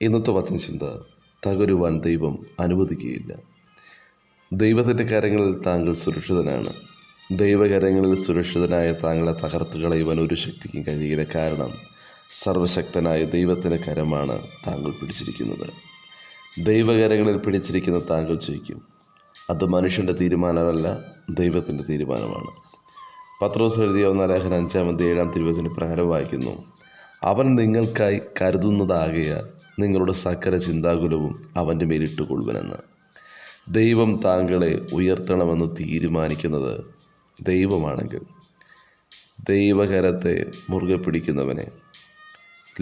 ഇന്നത്തെ വചനചിന്ത: തകരുവാൻ ദൈവം അനുവദിക്കുകയില്ല. ദൈവത്തിൻ്റെ കരങ്ങളിൽ താങ്കൾ സുരക്ഷിതനാണ്. ദൈവകരങ്ങളിൽ സുരക്ഷിതനായ താങ്കളെ തകർത്ത് കളയുവാൻ ഒരു ശക്തിക്കും കഴിയില്ല. കാരണം സർവശക്തനായ ദൈവത്തിൻ്റെ കരമാണ് താങ്കൾ പിടിച്ചിരിക്കുന്നത്. ദൈവകരങ്ങളിൽ പിടിച്ചിരിക്കുന്ന താങ്കൾ ജയിക്കും. അത് മനുഷ്യൻ്റെ തീരുമാനമല്ല, ദൈവത്തിൻ്റെ തീരുമാനമാണ്. പത്രോസ് എഴുതിയ 1 ലേഖനം 5-7 പ്രകാരം വായിക്കുന്നു: അവൻ നിങ്ങൾക്കായി കരുതുന്നതാകയാൽ നിങ്ങളുടെ സകല ചിന്താകുലവും അവൻ്റെ മേലിട്ടുകൊള്ളുവനെന്ന്. ദൈവം താങ്കളെ ഉയർത്തണമെന്ന് തീരുമാനിക്കുന്നത് ദൈവമാണെങ്കിൽ, ദൈവകരത്തെ മുറുകെ പിടിക്കുന്നവനെ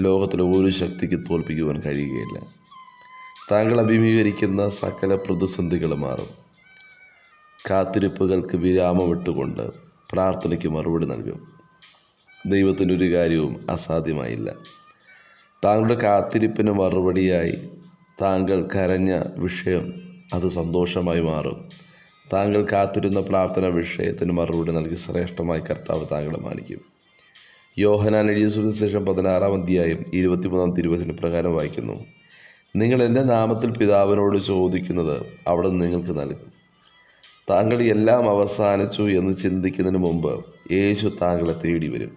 ലോകത്തിലെ ഒരു ശക്തിക്ക് തോൽപ്പിക്കുവാൻ കഴിയുകയില്ല. താങ്കൾ അഭിമുഖീകരിക്കുന്ന സകല പ്രതിസന്ധികൾ മാറും. കാത്തിരിപ്പുകൾക്ക് വിരാമമിട്ടുകൊണ്ട് പ്രാർത്ഥനയ്ക്ക് മറുപടി നൽകും. ദൈവത്തിൻ്റെ ഒരു കാര്യവും അസാധ്യമായില്ല. താങ്കളുടെ കാത്തിരിപ്പിന് മറുപടിയായി താങ്കൾ കരഞ്ഞ വിഷയം അത് സന്തോഷമായി മാറും. താങ്കൾ കാത്തിരുന്ന പ്രാർത്ഥന വിഷയത്തിന് മറുപടി നൽകി ശ്രേഷ്ഠമായി കർത്താവ് താങ്കളെ മാനിക്കും. യോഹന്നാൻ എഴുതിയ സുവിശേഷം 16-23 പ്രകാരം വായിക്കുന്നു: നിങ്ങൾ എൻ്റെ നാമത്തിൽ പിതാവിനോട് ചോദിക്കുന്നത് അവിടുന്ന് നിങ്ങൾക്ക് നൽകും. താങ്കൾ എല്ലാം അവസാനിച്ചു എന്ന് ചിന്തിക്കുന്നതിന് മുമ്പ് യേശു താങ്കളെ തേടി വരും.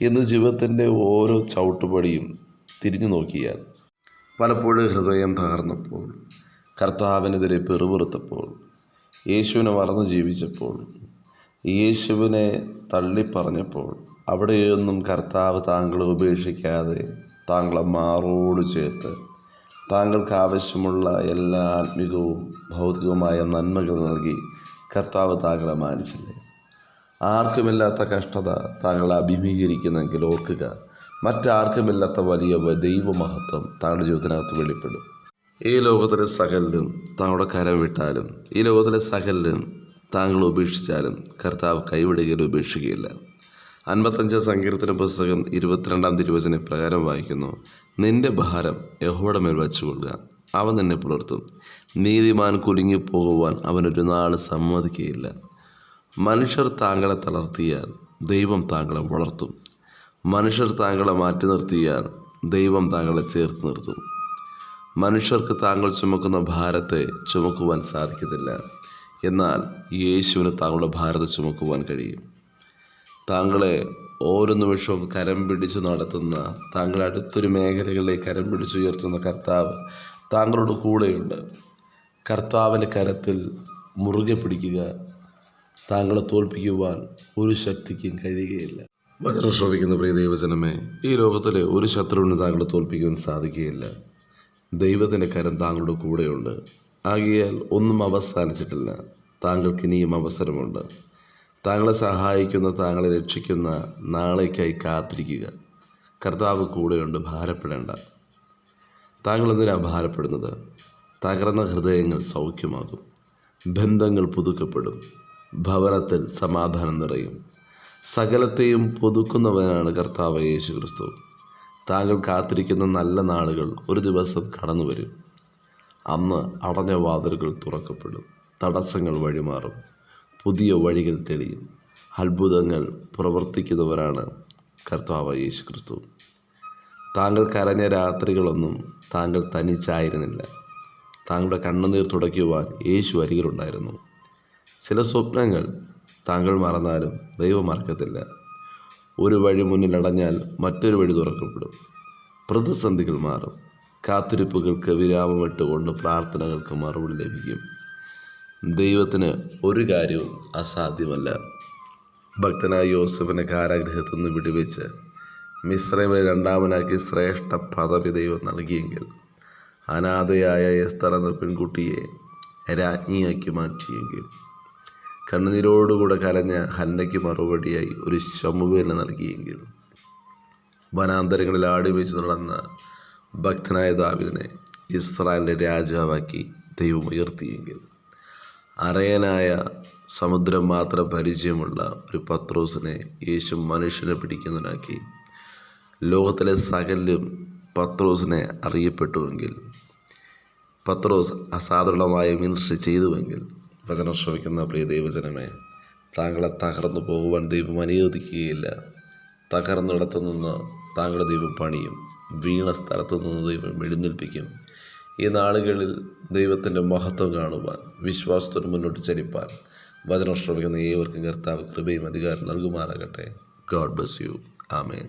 ഇന്ന് ജീവിതത്തിൻ്റെ ഓരോ ചവിട്ടുപടിയും തിരിഞ്ഞു നോക്കിയാൽ, പലപ്പോഴും ഹൃദയം തകർന്നപ്പോൾ, കർത്താവിനെതിരെ പിറുപിറുത്തപ്പോൾ, യേശുവിനെ മറന്ന് ജീവിച്ചപ്പോൾ, യേശുവിനെ തള്ളിപ്പറഞ്ഞപ്പോൾ, അവിടെയൊന്നും കർത്താവ് താങ്കളെ ഉപേക്ഷിക്കാതെ താങ്കളെ മാറോട് ചേർത്ത് താങ്കൾക്ക് ആവശ്യമുള്ള എല്ലാ ആത്മികവും ഭൗതികവുമായ നന്മകൾ നൽകി കർത്താവ് താങ്കളെ മാനിച്ചില്ലേ? ആർക്കുമില്ലാത്ത കഷ്ടത താങ്കൾ അഭിമുഖീകരിക്കുന്നെങ്കിൽ ഓർക്കുക, മറ്റാർക്കുമില്ലാത്ത വലിയ ദൈവമഹത്വം താങ്കളുടെ ജീവിതത്തിനകത്ത് വെളിപ്പെടും. ഈ ലോകത്തിലെ സകലിലും താങ്കളുടെ കരം വിട്ടാലും, ഈ ലോകത്തിലെ സകലിലും താങ്കൾ ഉപേക്ഷിച്ചാലും കർത്താവ് കൈവിടുകയില്ല, ഉപേക്ഷിക്കുകയില്ല. 55 സങ്കീർത്തന പുസ്തകം 22 പ്രകാരം വായിക്കുന്നു: നിന്റെ ഭാരം യഹോവയുടെ മേൽ വച്ചുകൊള്ളുക, അവൻ നിന്നെ പുലർത്തും. നീതിമാൻ കുലുങ്ങിപ്പോകുവാൻ അവനൊരു നാൾ സമ്മതിക്കുകയില്ല. മനുഷ്യർ താങ്കളെ തളർത്തിയാൽ ദൈവം താങ്കളെ വളർത്തും. മനുഷ്യർ താങ്കളെ മാറ്റി നിർത്തിയാൽ ദൈവം താങ്കളെ ചേർത്ത് നിർത്തും. മനുഷ്യർക്ക് താങ്കൾ ചുമക്കുന്ന ഭാരത്തെ ചുമക്കുവാൻ സാധിക്കത്തില്ല. എന്നാൽ യേശുവിന് താങ്കളുടെ ഭാരത്തെ ചുമക്കുവാൻ കഴിയും. താങ്കളെ ഓരോ നിമിഷവും കരം പിടിച്ച് നടത്തുന്ന, താങ്കളെ അടുത്തൊരു മേഖലകളിലേക്ക് കരം പിടിച്ചുയർത്തുന്ന കർത്താവ് താങ്കളുടെ കൂടെയുണ്ട്. കർത്താവിൻ്റെ കരത്തിൽ മുറുകെ പിടിക്കുക. താങ്കളെ തോൽപ്പിക്കുവാൻ ഒരു ശക്തിക്കും കഴിയുകയില്ല. വചനം ശ്രവിക്കുന്ന പ്രിയ ദൈവജനമേ, ഈ ലോകത്തിലെ ഒരു ശത്രുവിന് താങ്കളെ തോൽപ്പിക്കുവാൻ സാധിക്കുകയില്ല. ദൈവത്തിൻ്റെ കരം താങ്കളുടെ കൂടെയുണ്ട്. ആകയാൽ ഒന്നും അവസാനിച്ചിട്ടില്ല. താങ്കൾക്ക് ഇനിയും അവസരമുണ്ട്. താങ്കളെ സഹായിക്കുന്ന, താങ്കളെ രക്ഷിക്കുന്ന നാളേക്കായി കാത്തിരിക്കുക. കർത്താവ് കൂടെയുണ്ട്, ഭാരപ്പെടേണ്ട. താങ്കൾ എന്തിനാണ് ഭാരപ്പെടുന്നത്? തകർന്ന ഹൃദയങ്ങൾ സൗഖ്യമാകും, ബന്ധങ്ങൾ പുതുക്കപ്പെടും, ഭവനത്തിൽ സമാധാനം നിറയും. സകലത്തെയും പുതുക്കുന്നവനാണ് കർത്താവ് യേശു ക്രിസ്തു. താങ്കൾ കാത്തിരിക്കുന്ന നല്ല നാളുകൾ ഒരു ദിവസം കടന്നു വരും. അന്ന് അടഞ്ഞ വാതിലുകൾ തുറക്കപ്പെടും, തടസ്സങ്ങൾ വഴിമാറും, പുതിയ വഴികൾ തെളിയും. അത്ഭുതങ്ങൾ പ്രവർത്തിക്കുന്നവരാണ് കർത്താവ് യേശു ക്രിസ്തു. താങ്കൾ കരഞ്ഞ രാത്രികളൊന്നും താങ്കൾ തനിച്ചായിരുന്നില്ല. താങ്കളുടെ കണ്ണുനീർ തുടയ്ക്കുവാൻ യേശു അരികിലുണ്ടായിരുന്നു. ചില സ്വപ്നങ്ങൾ താങ്കൾ മറന്നാലും ദൈവം മറക്കത്തില്ല. ഒരു വഴി മുന്നിൽ അടഞ്ഞാൽ മറ്റൊരു വഴി തുറക്കപ്പെടും. പ്രതിസന്ധികൾ മാറും. കാത്തിരിപ്പുകൾക്ക് വിരാമമിട്ടുകൊണ്ട് പ്രാർത്ഥനകൾക്ക് മറുപടി ലഭിക്കും. ദൈവത്തിന് ഒരു കാര്യവും അസാധ്യമല്ല. ഭക്തനായ യോസേഫിനെ കാരാഗൃഹത്തിൽ നിന്ന് വിടുവിച്ച് മിസ്രൈമിലെ രണ്ടാമനാക്കി ശ്രേഷ്ഠ പദവി ദൈവം നൽകിയെങ്കിൽ, അനാഥയായ എസ്തർ എന്ന പെൺകുട്ടിയെ രാജ്ഞിയാക്കി മാറ്റിയെങ്കിൽ, കണ്ണുനീരോടുകൂടെ കരഞ്ഞ ഹന്നയ്ക്ക് മറുപടിയായി ഒരു ശമൂവേലിനെ നൽകിയെങ്കിൽ, വനാന്തരങ്ങളിൽ ആടിവെച്ച് നടന്ന ഭക്തനായ ദാവീദിനെ ഇസ്രായേലിൻ്റെ രാജാവാക്കി ദൈവം ഉയർത്തിയെങ്കിൽ, അരയനായ സമുദ്രം മാത്രം പരിചയമുള്ള ഒരു പത്രോസിനെ യേശു മനുഷ്യനെ പിടിക്കുന്നവനാക്കി, ലോകത്തിലെ സകലിലും പത്രോസിനെ അറിയപ്പെട്ടുവെങ്കിൽ, പത്രോസ് അസാധാരണമായ മിനിസ്ട്രി ചെയ്തുവെങ്കിൽ, വചനം ശ്രവിക്കുന്ന പ്രിയ ദൈവജനമേ, താങ്കളെ തകർന്നു പോകുവാൻ ദൈവം അനുവദിക്കുകയില്ല. തകർന്നിടത്തു നിന്ന് താങ്കളുടെ ദൈവം പണിയും. വീണ സ്ഥലത്തു നിന്ന് ദൈവം എഴുന്നേൽപ്പിക്കും. ഈ നാളുകളിൽ ദൈവത്തിൻ്റെ മഹത്വം കാണുവാൻ, വിശ്വാസത്തോട് മുന്നോട്ട് ചലിപ്പാൻ വചനം ശ്രമിക്കുന്ന ഏവർക്കും കർത്താവ് കൃപയും അധികാരം നൽകുമാറാകട്ടെ. God bless you. ആമേൻ.